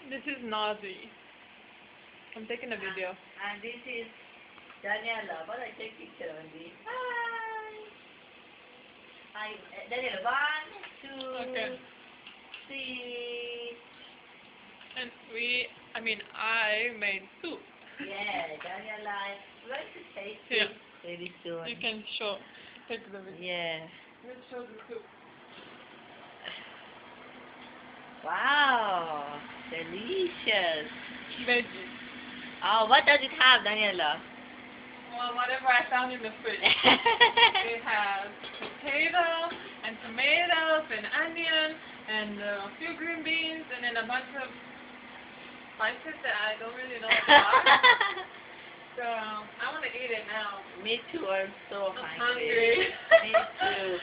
This is Nazi. I'm taking a video. And this is Daniela. But I take picture of this. Hi. Hi, Daniela. 1, 2, Okay. 3. And I made soup. Yeah, Daniela. We're going to taste Yeah. it very soon. You can take the video. Yeah. Let's show the soup. Wow. Delicious. Veggies. Oh, what does it have, Daniela? Well, whatever I found in the fridge. It has potato and tomatoes and onion and a few green beans and then a bunch of spices that I don't really know what they are. So I want to eat it now. Me too. I'm so I'm hungry. hungry. Me too.